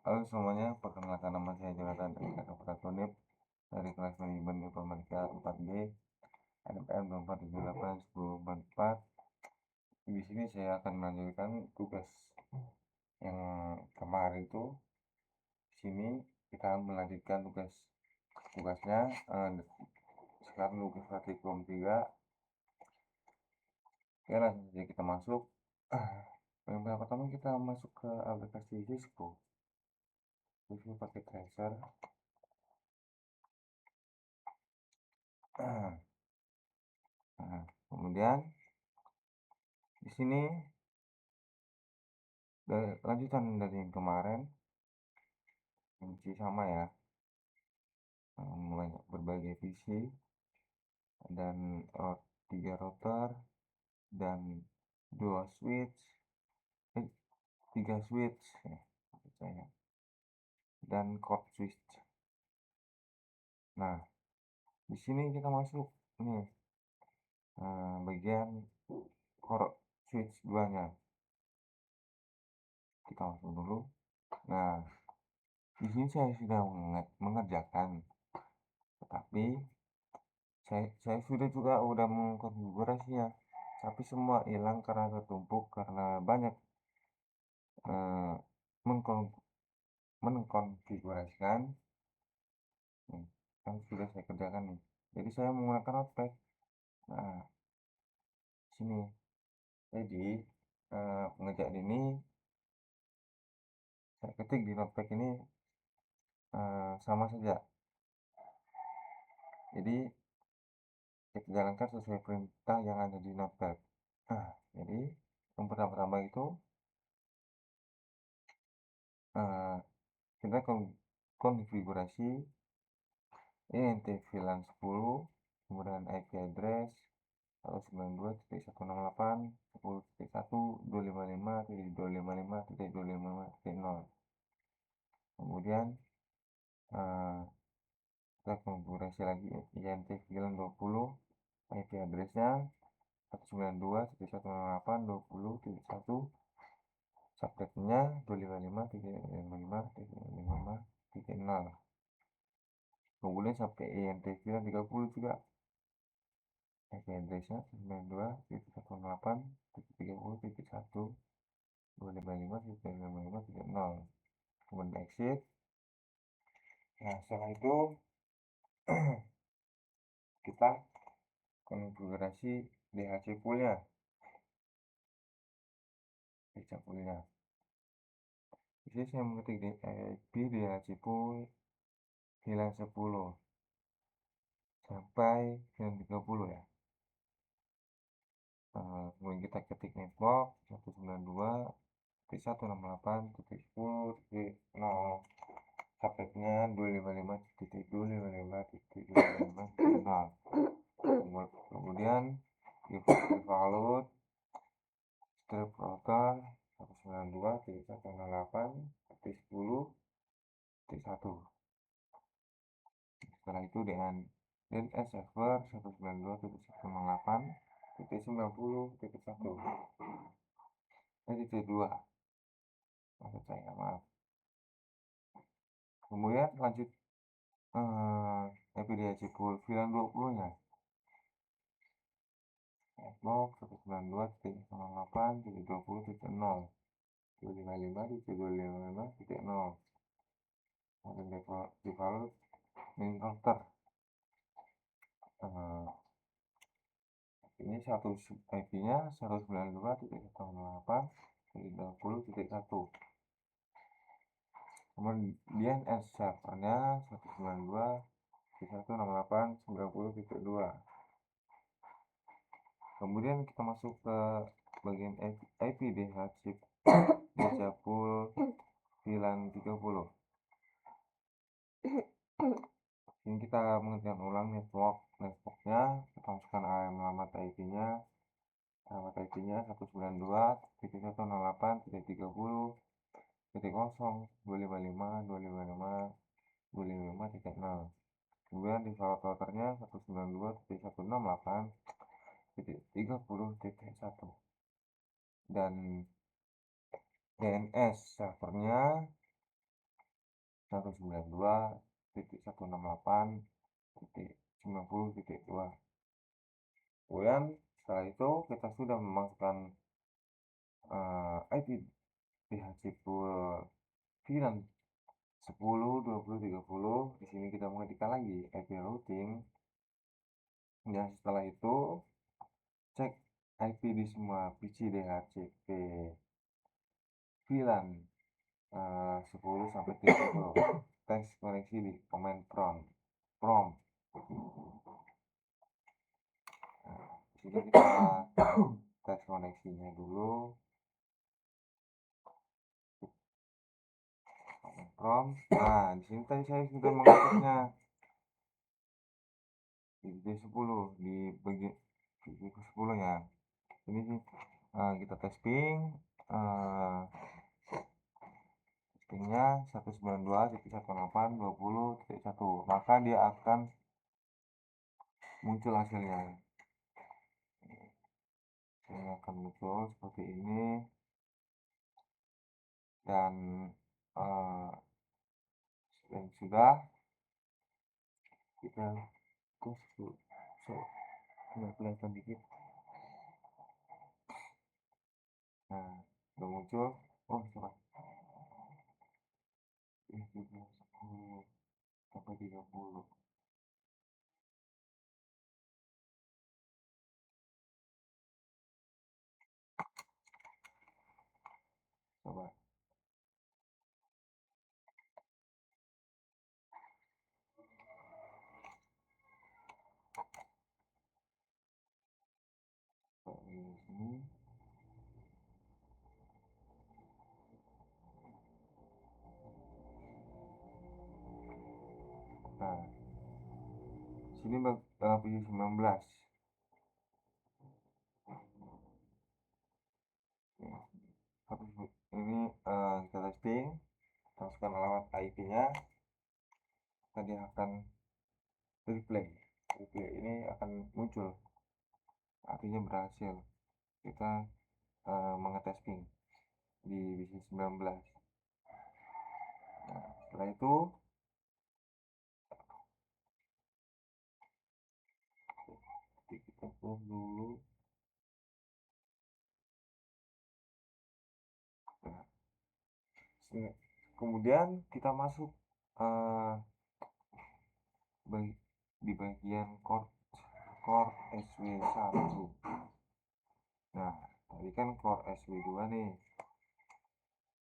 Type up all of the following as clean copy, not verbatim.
Halo semuanya, perkenalkan nama saya Jonathan Pratonip dari kelas manajemen informatika 4G NPM 24781044. Di sini saya akan melanjutkan tugas yang kemarin itu. Di sini kita melanjutkan tugasnya. Sekarang tugas praktikum 3. Oke, langsung saja kita masuk. Yang pertama kita masuk ke aplikasi Cisco. Review pakai tracer. Nah, kemudian di sini lanjutan dari yang kemarin, masih sama ya, berbagai visi dan 3 router dan 2 switch, 3 switch ya, saya, dan core switch. Nah, di sini kita masuk nih bagian core switch 2-nya. Kita masuk dulu. Nah, di sini saya sudah mengerjakan, tetapi saya udah mengkonfigurasi ya, tapi semua hilang karena tertumpuk, karena banyak mengkonfigurasikan yang sudah saya kerjakan nih. Jadi saya menggunakan notepad. Nah, sini. Jadi pengerjaan ini saya ketik di notepad ini sama saja. Jadi kita jalankan sesuai perintah yang ada di notepad. Nah, jadi yang pertama itu kita konfigurasi INT VLAN 10, kemudian IP address 192.168.1.1.255.255.255.0. Kemudian kita konfigurasi lagi INT VLAN 20, IP addressnya 192.168.20.1, subnetnya 255.1.55.0. Kemudian sampai INT VLAN 30 juga, IP addressnya 92.130.1.255.0. Kemudian exit. Nah, setelah itu kita konfigurasi DHC poolnya. Jadi saya mengetik IP DHC pool VLAN 10 sampai VLAN 30 ya. Kemudian kita ketik network 192.168.10.0, subnetnya 255.255.255.0. Kemudian default strip router 192.168.10.1. Setelah itu dengan DNS server 192.168.90.1 titik 2, maksud saya, maaf. Kemudian lanjut IPDHC pool VLAN 20 nya, network 192.168.20.0, 255.255.0. Kemudian default main router, ini IP-nya 192.168.20.1. Kemudian servernya 192.168.90.2. Kemudian kita masuk ke bagian IP DHC pool VLAN 30. Ini kita mengerjakan ulang networknya. Kita masukkan alamat IP-nya. Alamat IP-nya 192.168.0.255.255.255.0. Kemudian default routernya 192.168.30.1, dan DNS servernya 192.168.90.2. Kemudian setelah itu kita sudah memasukkan IP DHCP VLAN 10, 20, 30. Di sini kita mengetikkan lagi IP routing. Dan setelah itu cek IP di semua PC DHCP VLAN 10 sampai 30. Tes koneksi di command prompt. Jadi kita tes koneksinya dulu. Command prompt. Nah, di sini tadi saya sudah mengetiknya di video 10 di bagian video 10 nya. Ini sih kita testing. Testingnya 192.168.20.1, maka dia akan muncul hasilnya. Ini akan muncul seperti ini, dan sudah kita nggak kelihatan dikit. Nah, udah muncul. Oh, coba 10 sampai 30. Coba. Ini sini. Nah, sini posisi 19. Ini kita testing, masukkan alamat IP-nya, tadi akan replay ini akan muncul, artinya berhasil. Kita mengetesting di bisnis 19. Nah, setelah itu kita close dulu. Nah, kemudian kita masuk di bagian core SW1. Nah, tadi kan core SW2 nih.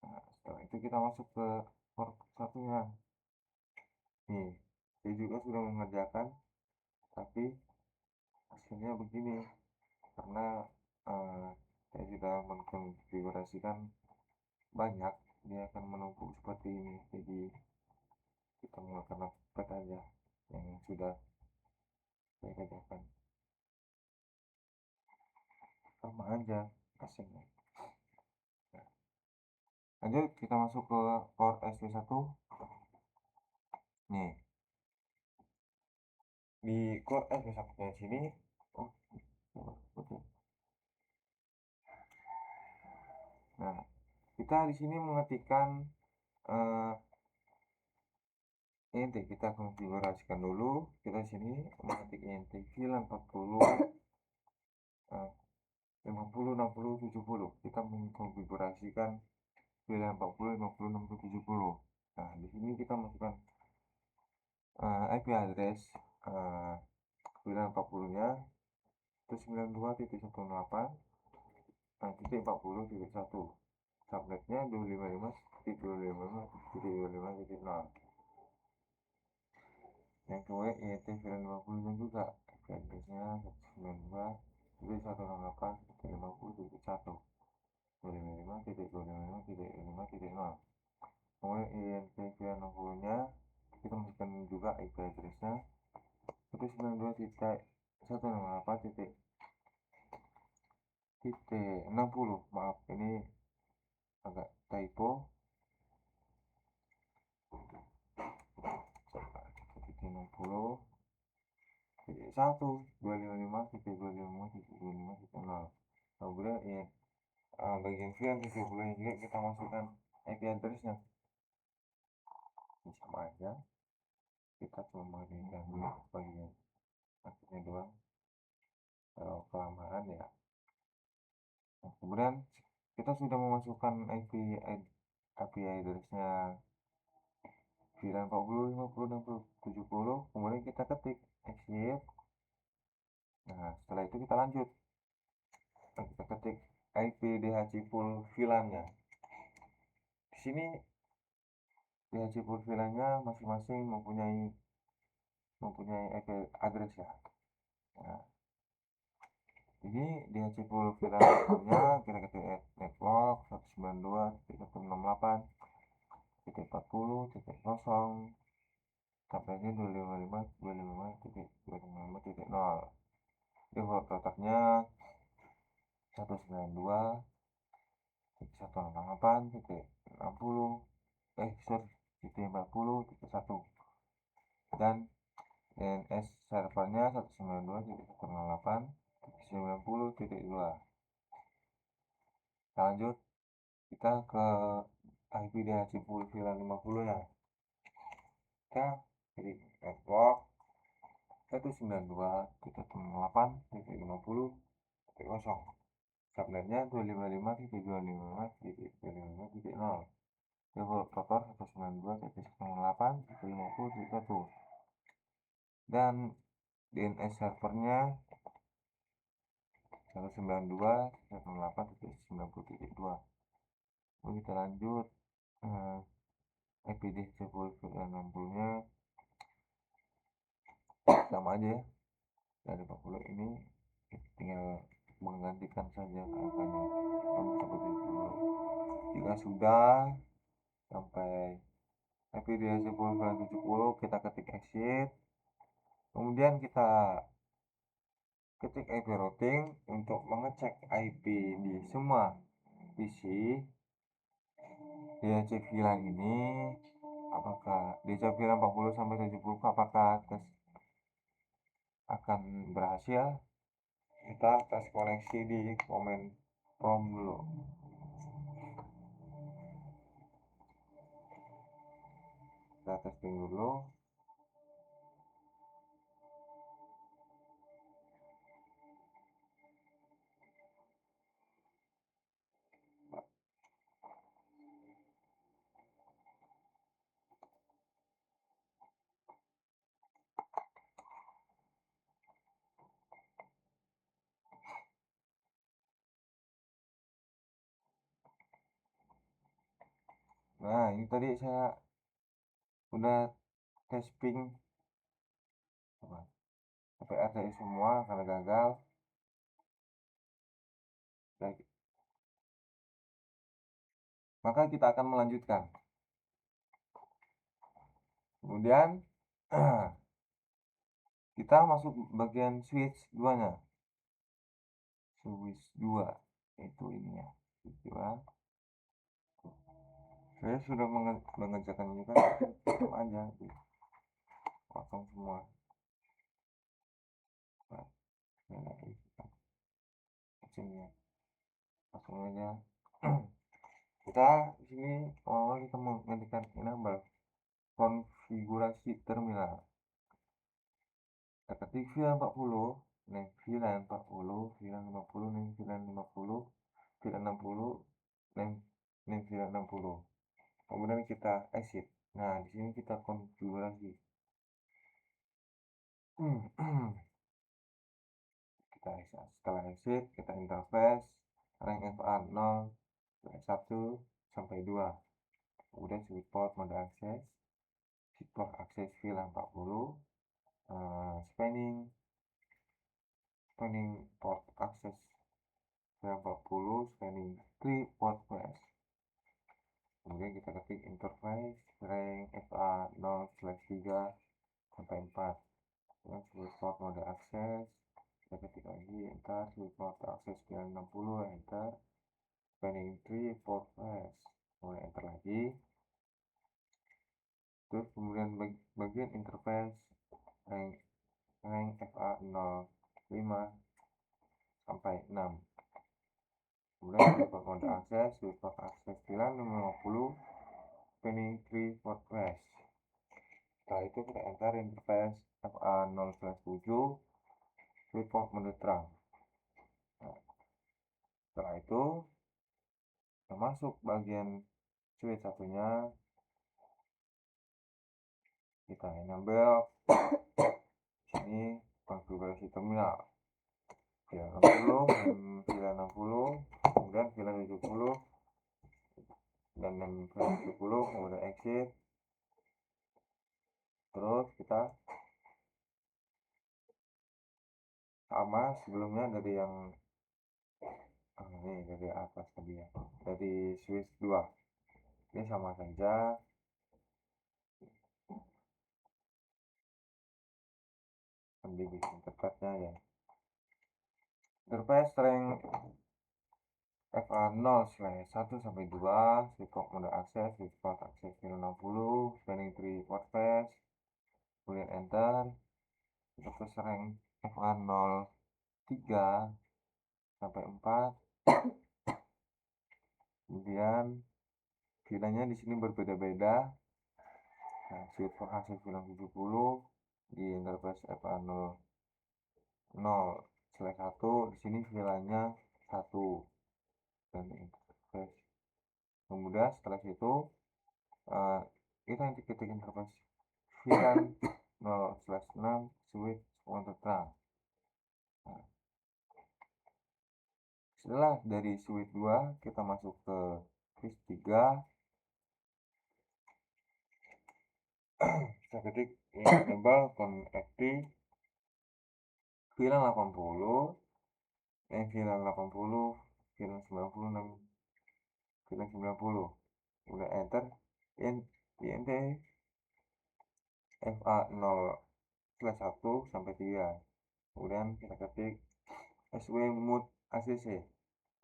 Nah, setelah itu kita masuk ke core satunya. Nih, saya juga sudah mengerjakan, tapi hasilnya begini karena saya sudah mengkonfigurasikan banyak, dia akan menumpuk seperti ini. Jadi kita menggunakan pet aja yang sudah saya kerjakan, sama aja hasilnya. Nah, lanjut kita masuk ke core SW1. Nih, di core SW1 nya sini nah, kita di sini mengetikkan int, kita konfigurasikan dulu. Kita sini mengetik int VLAN 40 50 60 70. Kita mengkonfigurasikan VLAN 40 50 60 70. Nah, di sini kita masukkan IP address VLAN 40 nya itu 92.168.40.1. subnetnya 255.255.255.0. yang kedua IET VLAN 50 nya juga IP addressnya 192.168.50.1, 255.255.0. kemudian INT VLAN 60 nya kita masukkan juga IP addressnya 192.168.60. maaf, ini agak typo. Titik 60 titik 1 255.255.255.0. kemudian ini bagian VLAN 30 nya juga kita masukkan IP addressnya di aja, kita cuma menginginkan dulu bagian akhirnya doang. Kalau kelamaan ya. Nah, kemudian kita sudah memasukkan IP address-nya 940, 50, 60, 70, kemudian kita ketik exit. Nah, setelah itu kita lanjut. Nah, kita ketik IP DHC pool VLAN-nya. Di sini DHC pool VLAN-nya masing-masing mempunyai IP address ya. Nah, jadi DHC pool VLAN-nya kita ketik network 192.168.40.0 sampainya 255.255.255.0. Default protokolnya 192.168.40 dan DNS servernya 192.168.90.2. Kita lanjut, kita ke IP DHC pool VLAN 50 ya. Kita pilih network 192.168.50.0. subnetnya 255.255.255.0. Default protokol 192.168.50.1 dan DNS servernya 192.168.90.2. Lalu kita lanjut, IPDC pool 60-nya sama aja ya, dari 40 ini tinggal menggantikan saja angkanya seperti itu. Jika sudah sampai IPDC pool 70, kita ketik exit, kemudian kita ketik IP routing untuk mengecek IP di semua PC DHC VLAN ini, apakah DHC VLAN 40 sampai 70 apakah akan berhasil. Kita tes koneksi di command prompt dulu. Kita testing dulu. Nah, ini tadi saya udah testing sampai RTI semua karena gagal. Maka kita akan melanjutkan. Kemudian kita masuk bagian switch 2-nya. Switch 2 itu ini ya. Switch 2. Saya sudah mengerjakan ini kan sama aja kosong semua. Nah, sini langsung aja. Kita di sini awal kita menggantikan enable konfigurasi terminal. Kita ketik VLAN 40, name VLAN 40, VLAN 50, name VLAN 50, VLAN 60, name VLAN 60. Kemudian kita exit. Nah, di sini kita konfigurasi. Kita exit. Setelah exit, kita interface rank FA 0, 1 sampai 2. Kemudian switch port mode akses, switch port akses VLAN 40, spanning port akses VLAN 40, spanning 3 port quest. Kemudian kita ketik interface rank FA 0/3 sampai 4. Kemudian switch port mode akses, kita ketik lagi enter, switch port akses VLAN 60, enter, spanning 3 port quest, kemudian enter lagi. Terus kemudian bagian interface rank FA 05 sampai 6. Kemudian switch mode akses VLAN 50, spanning 3 port quest. Setelah itu kita enter interface FA0/7 switch port mode terang. Nah, setelah itu kita masuk bagian switch satunya, kita enable ini konfigurasi terminal VLAN 60 dan VLAN 60, kemudian VLAN 70 dan VLAN 70, kemudian exit. Terus kita sama sebelumnya dari yang ini dari atas tadi ya, dari switch 2 ini sama saja. Nanti bikin tepatnya ya, interface strength FA0/1-2 switch port mode akses, switch port akses VLAN 60, spanning tree port face, kemudian enter. Interface strength FA0/3-4, kemudian VLAN-nya di sini berbeda-beda. Nah, switch port akses VLAN 70 di interface FA0/1, di sini VLAN-nya 1 dan interface. Kemudian setelah itu kita ketik interface VLAN 0/6 switch mode terang. Nah, setelah dari switch 2 kita masuk ke switch 3, kita ketik enable connect VLAN 80, VLAN 80, VLAN 96, VLAN 90, udah enter INT FA0/1-3, kemudian kita ketik SW mode ACC,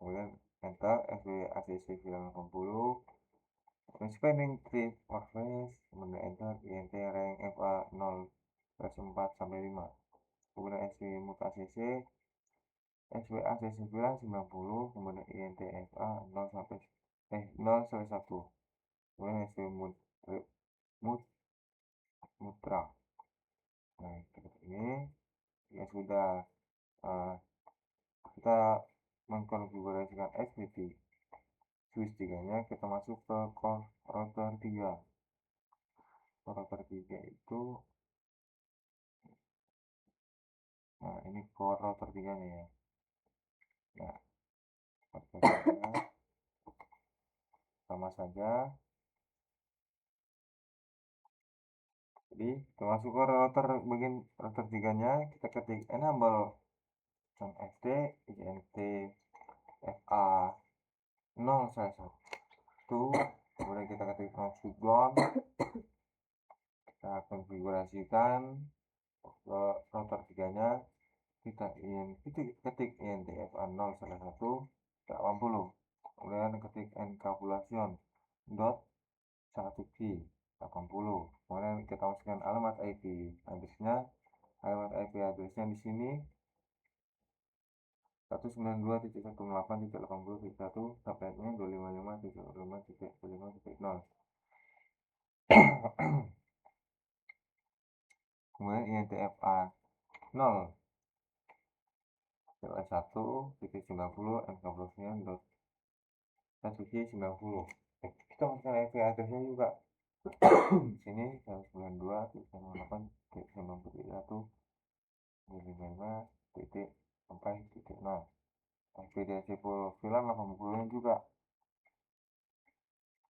kemudian enter SW ACC VLAN 80, spanning tree port face, kemudian enter INT rank FA0/4-5, kemudian SW mode ACC SW ACC VLAN 90, kemudian INT FA 0/1, kemudian SW mode mutra. Nah, seperti ini ya sudah. Kita mengkonfigurasikan SPT switch 3 nya, kita masuk ke core router 3. Core router 3 itu, nah ini core router 3 nya ya. Nah, sama saja. Jadi kita masuk ke router bagian router 3 nya, kita ketik enable sd int fa 0/1, kemudian kita ketik shutdown. Kita konfigurasikan ke router 3 nya, kita ketik int fa 0/1-80, kemudian ketik encapsulation dot 1 key 80, kemudian kita masukkan alamat IP addressnya. Alamat IP addressnya di sini 192.168.80.1, subnetnya 255.0. Kemudian INTFA 0/1.90 encapsulation.1G90. Kita masukkan IP addressnya juga. Di sini 192.168.255.0. VDC VLAN 80 juga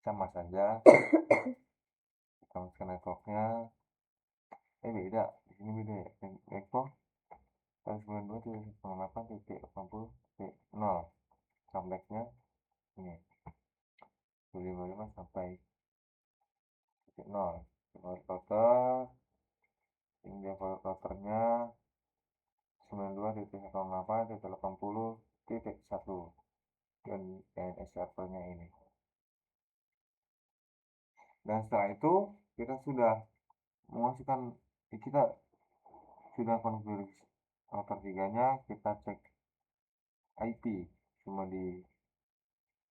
sama saja. Kita masukkan networknya, beda, di sini beda ya. Network 192.168.80.0, subnetnya ini 255 sampai 0. Default router, ini default routernya 92.168.80.1 dan DNS servernya ini. Dan setelah itu kita sudah memasukkan, kita sudah konfigurasi router 3 nya. Kita cek IP semua di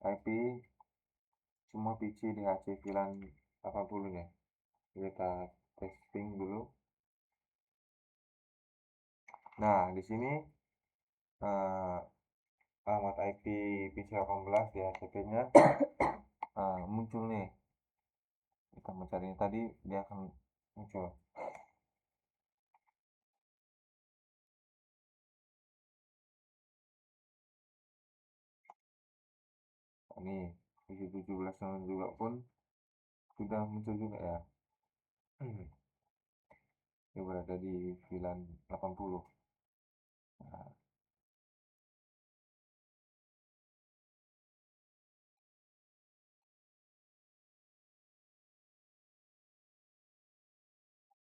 IP semua PC DHC VLAN 80 nya. Kita testing dulu. Nah, di sini alamat IP PC18 ya, TP-nya muncul nih. Kita mencari tadi, dia akan muncul. Ini 17 juga pun sudah muncul juga ya. Dia berada di VLAN 80. Nah,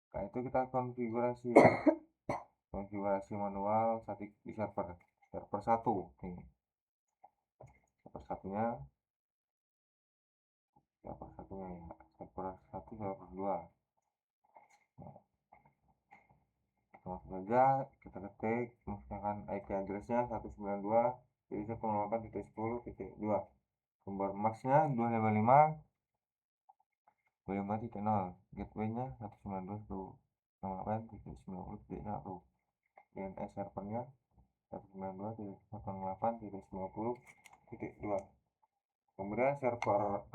setelah itu kita konfigurasi manual static di server 1 nih. Server satunya ya, server 1 server 2. Nah, langsung saja kita ketik, misalkan IP addressnya 192 jadi 198.10.2, sumber MAC-nya 255.255.0, gateway-nya 192.168.90.1, DNS servernya 192.168.90.2. Kemudian server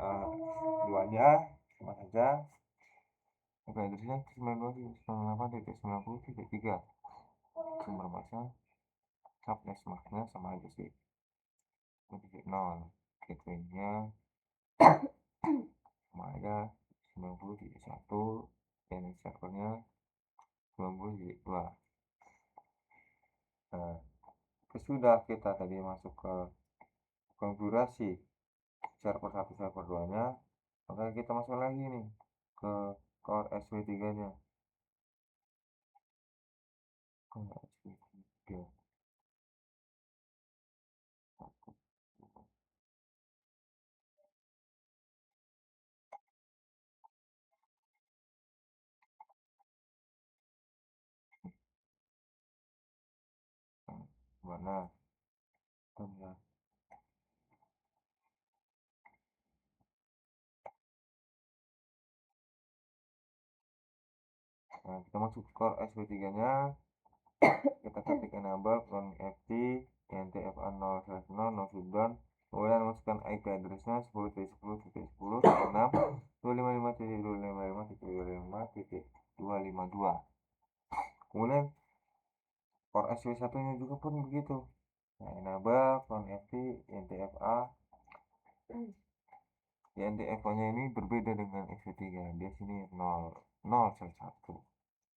2-nya sama saja, IP addressnya 192.168.90.3, sumber MAC-nya subnet MAC-nya sama aja sih, 0, gateway-nya sama aja 90.1, dan servernya 90.2. Nah, sudah kita tadi masuk ke konfigurasi server 1 server 2 nya, maka kita masuk lagi nih ke core SV3 nya. Mana ya. Nah, kita masuk core SV3 nya, kita ketik enable connect INTFA 0/0 no shutdown, kemudian masukkan IP addressnya 10.10.10.6.255.255.255.252. Kemudian core SV1 nya juga pun begitu. Nah, enable connect INTFA nya ini berbeda dengan SV3, dia sini 0/1.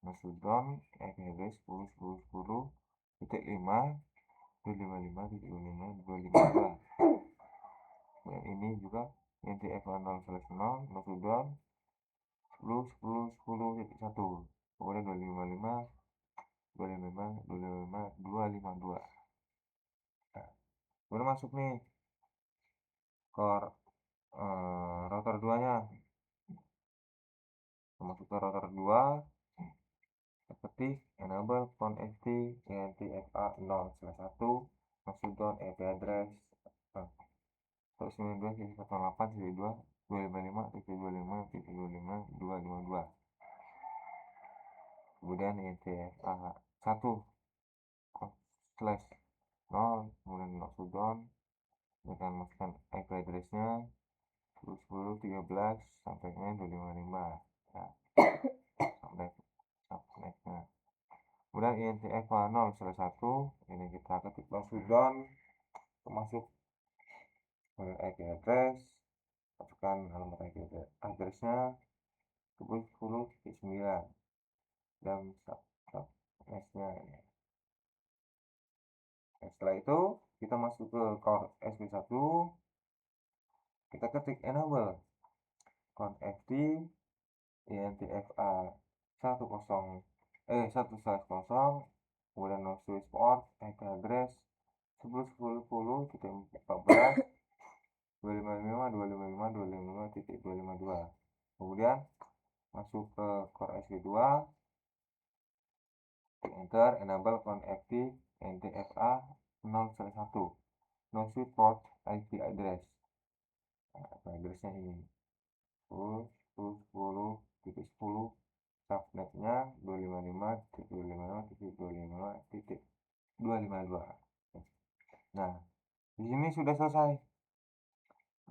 no shutdown IP address 10.10.10.5.255.255.252. Dan ini juga INTFA 0/0 no shutdown 10.10.10.1, kemudian 255.255.252. Nah, kemudian masuk nih core router 2 nya, masuk ke router 2, ketik enable connect INTFA 0/1 no shutdown IP address 192.168.255.255.252. Kemudian INTFA 1 /0, kemudian no shutdown, dengan masukkan IP addressnya 10.10.13 sampai 255. Nah, sampai subnetnya. Kemudian INTFA 0/1 ini kita ketik no shutdown, masuk IP address, masukkan alamat IP addressnya 10.10.9 dan subnetnya ini. Nah, setelah itu kita masuk ke core SV1, kita ketik enable connect INTFA 1/0, kemudian no switch port IP address 10.10.10.14 255.255.255.252. Kemudian masuk ke core SV2, enter enable connect INTFA 0/1 no switch port IP address. Nah, IP addressnya ini 10.10.10.10 2. Nah, di sini sudah selesai.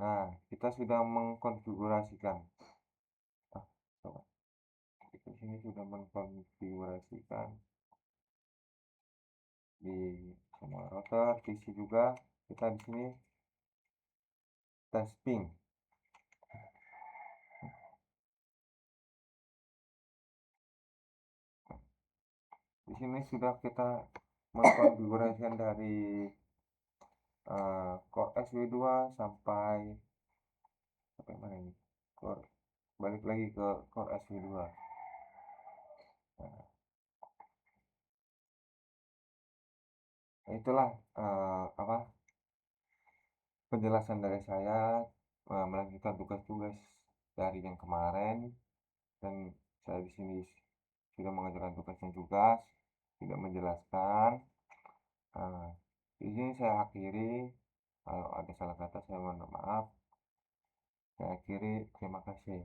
Nah, kita sudah mengkonfigurasikan. Coba. Di sini sudah mengkonfigurasikan di semua router, PC juga. Kita di sini testing. Di sini sudah kita mengkonfigurasikan dari Core SW2 sampai mana ini? Balik lagi ke Core SW2. Nah, itulah penjelasan dari saya melanjutkan tugas-tugas dari yang kemarin, dan saya di sini sudah mengajarkan tugasnya juga, tidak menjelaskan. Di sini saya akhiri. Kalau ada salah kata saya mohon maaf. Saya akhiri. Terima kasih.